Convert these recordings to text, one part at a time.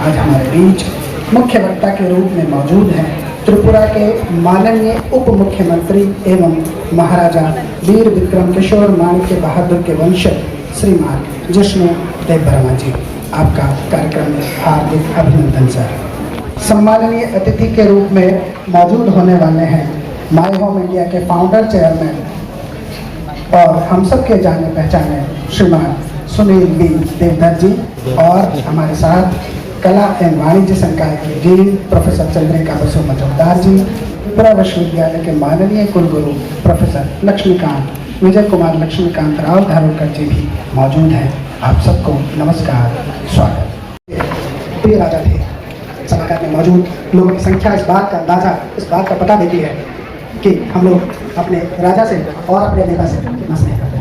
आज हमारे बीच मुख्य वक्ता के रूप में मौजूद हैं त्रिपुरा के माननीय उप मुख्यमंत्री एवं महाराजा वीर विक्रम किशोर माणिक्य बहादुर के वंशज श्रीमान जिष्णु देव वर्मा जी। आपका कार्यक्रम में हार्दिक अभिनंदन सर। सम्माननीय अतिथि के रूप में मौजूद होने वाले हैं माय होम इंडिया के फाउंडर चेयरमैन और हम सब के जाने पहचाने श्रीमान सुनील बी देवधर जी, और हमारे साथ कला एवं वाणिज्य संकाय के डीन प्रोफेसर चंद्रिका बसु मजूमदार जी, त्रिपुरा विश्वविद्यालय के माननीय कुलगुरु प्रोफेसर लक्ष्मीकांत विजय कुमार लक्ष्मीकांत राव धारोलकर जी भी मौजूद हैं। आप सबको नमस्कार, स्वागत। प्रिय राजा थे, सभागार में मौजूद लोगों की संख्या इस बात का अंदाजा, इस बात का पता देती है कि हम लोग अपने राजा से और अपने नेता से कितना स्नेह करते हैं।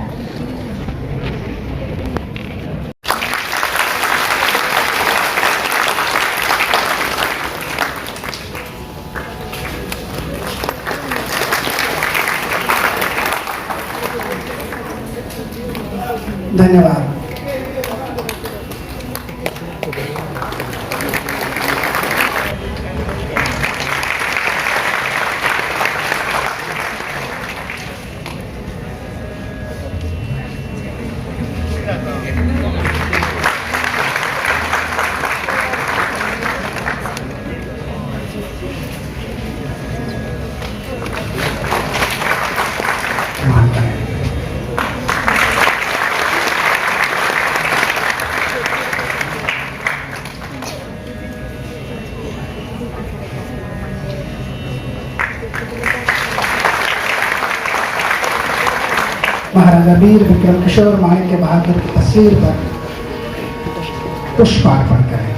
धन्यवाद। महाराजा वीर विक्रम किशोर माणिक्य बहादुर की तस्वीर पर पुष्पार्पण करें।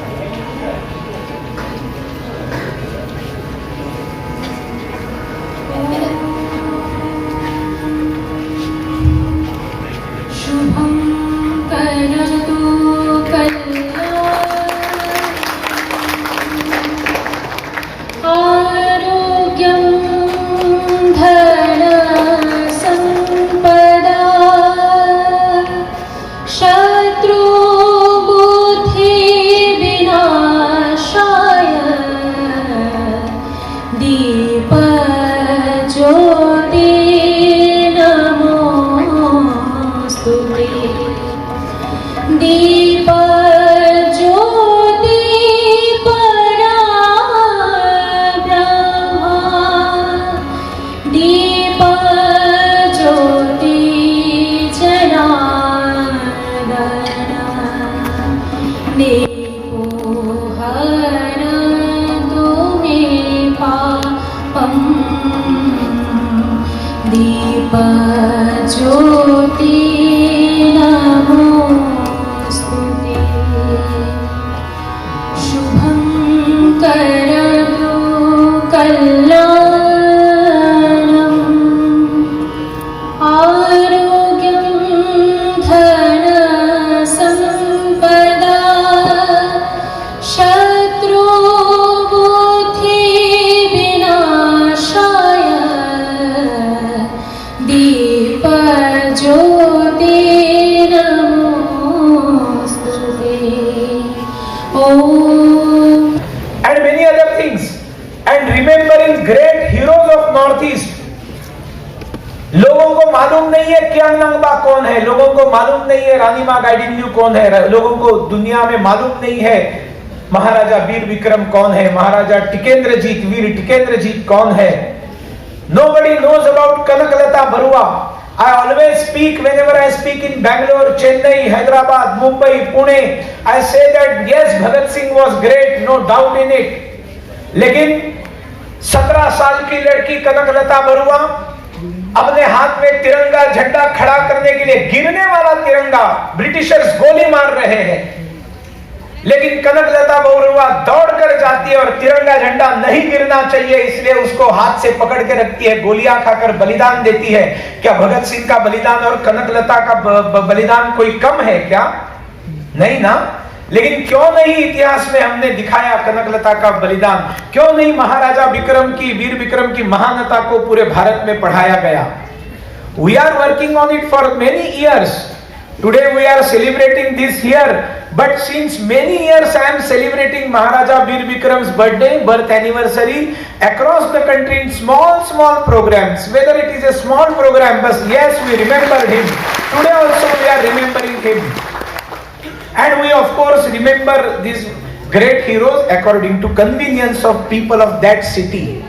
लोगों को मालूम नहीं है रानी मां गाइडिंग कौन है, लोगों को दुनिया में मालूम नहीं है महाराजा वीर विक्रम कौन है, महाराजा टिकेंद्रजीत वीर टिकेंद्रजीत कौन है। Nobody knows about Kanakalata Barua. I always speak whenever I speak in Bangalore, Chennai, Hyderabad, Mumbai, Pune. I say that yes, Bhagat Singh was great, no doubt in it. लेकिन 17 साल की लड़की कनकलता बरुआ अपने हाथ में तिरंगा झंडा खड़ा करने के लिए गिरने वाला तिरंगा, ब्रिटिशर्स गोली मार रहे हैं, लेकिन कनकलता बरुआ दौड़कर जाती है और तिरंगा झंडा नहीं गिरना चाहिए इसलिए उसको हाथ से पकड़ के रखती है, गोलियां खाकर बलिदान देती है। क्या भगत सिंह का बलिदान और कनकलता का बलिदान कोई कम है क्या? नहीं ना। लेकिन क्यों नहीं इतिहास में हमने दिखाया कनकलता का बलिदान? क्यों नहीं महाराजा विक्रम की, वीर विक्रम की महानता को पूरे भारत में पढ़ाया गया? We are working on it for many years. Today we are celebrating this year But since many years I am celebrating Maharaja Bir Bikram's birthday, birth anniversary across the country in small programs. Whether it is a small program, but yes, we remember him. Today also we are remembering him. And we of course remember these great heroes according to convenience of people of that city.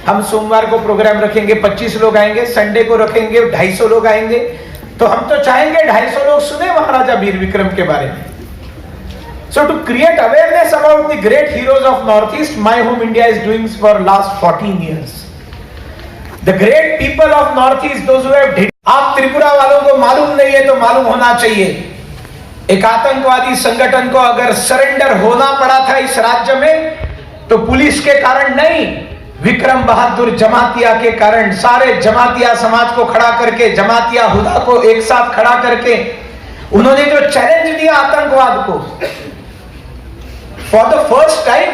हम सोमवार को programme रखेंगे, 25 लोग आएंगे, Sunday को रखेंगे 250 लोग आएंगे, तो हम तो चाहेंगे 250 लोग सुने महाराजा वीर विक्रम के बारे में. So to create awareness about the great heroes of Northeast, My Home India is doing for last 14 years. The great people of Northeast, those who have. आप त्रिपुरा वालों को मालूम नहीं है तो मालूम होना चाहिए. एक आतंकवादी संगठन को अगर सरेंडर होना पड़ा था इस राज्य में तो पुलिस के कारण नहीं, विक्रम बहादुर जमातिया के कारण. सारे जमातिया समाज को खड़ा करके, जमातिया हुदा को एक साथ खड़ा करके उन्होंने जो चैलेंज दिया आतंकवाद को, for the first time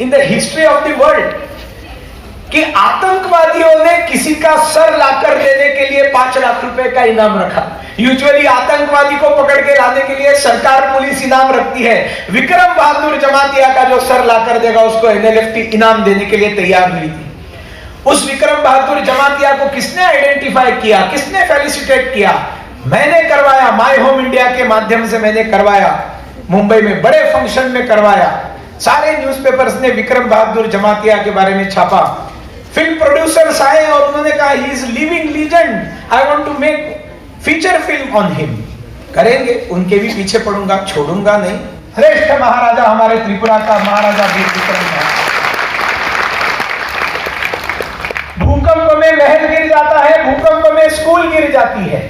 in the history of the world, कि आतंकवादियों ने किसी का सर लाकर देने के लिए 5 लाख रुपए का इनाम रखा. यूजुअली आतंकवादी को पकड़ के लाने के लिए सरकार पुलिस इनाम रखती है. विक्रम बहादुर जमातिया का जो सर लाकर देगा उसको एनएलएफटी इनाम देने के लिए तैयार हुई थी. उस विक्रम बहादुर जमातिया को किसने आइडेंटिफाई किया, किसने फेलिसिटेट किया? मैंने करवाया. माय होम इंडिया के माध्यम से मैंने करवाया. मुंबई में बड़े फंक्शन में करवाया. सारे न्यूज़पेपर्स ने विक्रम बहादुर जमातिया के बारे में छापा. फिल्म प्रोड्यूसर्स आए और उन्होंने कहा he is living legend, I want to make feature film on him. करेंगे, उनके भी पीछे पड़ूंगा, छोड़ूंगा नहीं. श्रेष्ठ महाराजा हमारे त्रिपुरा का महाराजा वीर विक्रम है. भूकंप में महल गिर जाता है, भूकंप में स्कूल गिर जाती है.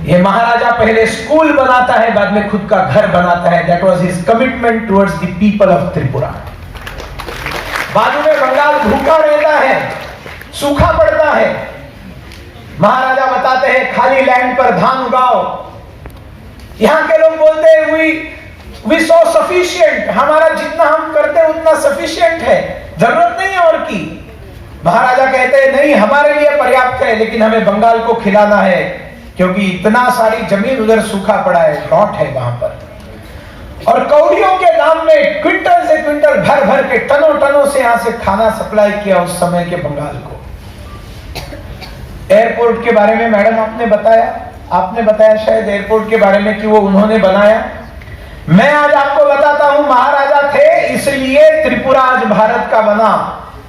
ये महाराजा पहले स्कूल बनाता है, बाद में खुद का घर बनाता है. That was his commitment towards the people of Tripura. बाजू में बंगाल भूखा रहता है, सूखा पड़ता है. महाराजा बताते हैं खाली लैंड पर धान उगाओ. यहां के लोग बोलते हैं वी सो सफिशिएंट, हमारा जितना हम करते हैं उतना सफिशिएंट है, जरूरत नहीं है और की. महाराजा कहते हैं नहीं, हमारे लिए पर्याप्त है, लेकिन हमें बंगाल को खिलाना है क्योंकि इतना सारी जमीन उधर सूखा पड़ा है, ड्रॉट है वहां पर. और कौड़ियों के दाम में क्विंटल से क्विंटल भर भर के टनों टनों से यहां से खाना सप्लाई किया उस समय के बंगाल को. एयरपोर्ट के बारे में मैडम आपने बताया शायद एयरपोर्ट के बारे में कि वो उन्होंने बनाया. मैं आज आपको बताता हूं, महाराजा थे इसलिए त्रिपुरा आज भारत का बना,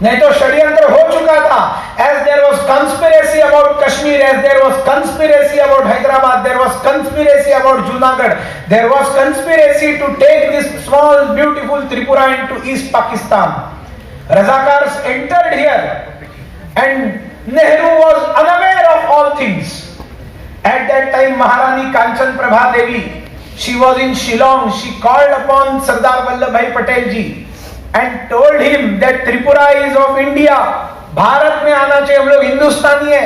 नहीं तो षड्यंत्र हो चुका था. As there was conspiracy about Kashmir, as there was conspiracy about Hyderabad, there was conspiracy about Junagadh, there was conspiracy to take this small beautiful Tripura into East Pakistan. Razakars entered here and Nehru was unaware of all things. At that time Maharani Kanchan Prabha Devi, she was in Shillong. She called upon Sardar Vallabhbhai Patel ji and told him that Tripura is of India. Bharat में आना चाहिए, हम लोग हिंदुस्तानी है.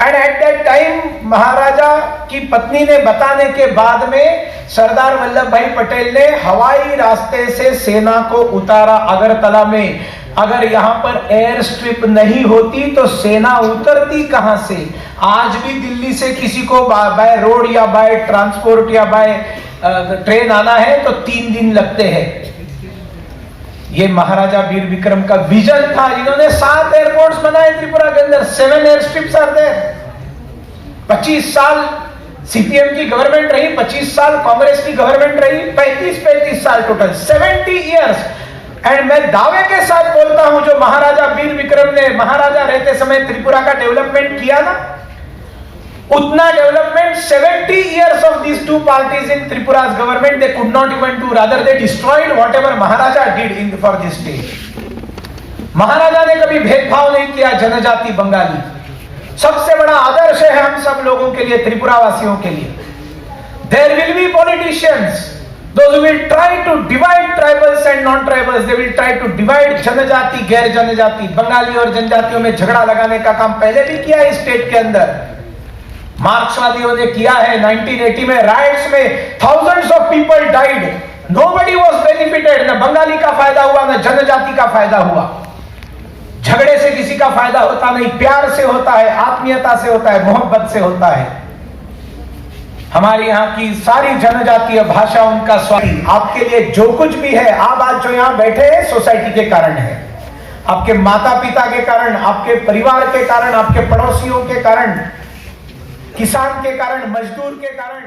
And at that time महाराजा की पत्नी ने बताने के बाद में सरदार वल्लभ भाई पटेल ने हवाई रास्ते से सेना को उतारा अगरतला में. अगर यहाँ पर एयर स्ट्रिप नहीं होती तो सेना उतरती कहां से? आज भी दिल्ली से किसी को बाय रोड या बाय ट्रांसपोर्ट या बाय ट्रेन आना है तो 3 दिन लगते हैं. ये महाराजा वीर विक्रम का विजन था. इन्होंने 7 एयरपोर्ट्स बनाए त्रिपुरा के अंदर. 7 एयर स्ट्रिप्स आर देयर. 25 साल सीपीएम की गवर्नमेंट रही, 25 साल कांग्रेस की गवर्नमेंट रही, 35 साल टोटल, 70 इयर्स. एंड मैं दावे के साथ बोलता हूं जो महाराजा वीर विक्रम ने महाराजा रहते समय त्रिपुरा का डेवलपमेंट किया ना, उतना development 70 years of these two parties in Tripura's government they could not even do. Rather they destroyed whatever Maharaja did in for this state. महाराजा ने कभी भेदभाव नहीं किया जनजाति बंगाली. सबसे बड़ा आदर्श है हम सब लोगों के लिए, त्रिपुरा वासियों के लिए. There will be politicians, those who will try to divide tribals and non-tribals. They will try to divide जनजाति गैर जनजाति. बंगाली और जनजातियों में झगड़ा लगाने का काम पहले भी किया है स्टेट के अंदर. मार्क्सवादियों ने किया है. 1980 में राइट्स में thousands of people died. Nobody was benefited. न बंगाली का फायदा हुआ, न जनजाति का फायदा हुआ. झगड़े से किसी का फायदा होता नहीं, प्यार से होता है, आत्मीयता से होता है, मोहब्बत से होता है. हमारे यहाँ की सारी जनजातीय भाषा उनका स्वागत। आपके लिए जो कुछ भी है, आप आज जो यहाँ बैठे हैं सोसाइटी के कारण है, आपके माता पिता के कारण, आपके परिवार के कारण, आपके पड़ोसियों के कारण, किसान के कारण, मजदूर के कारण।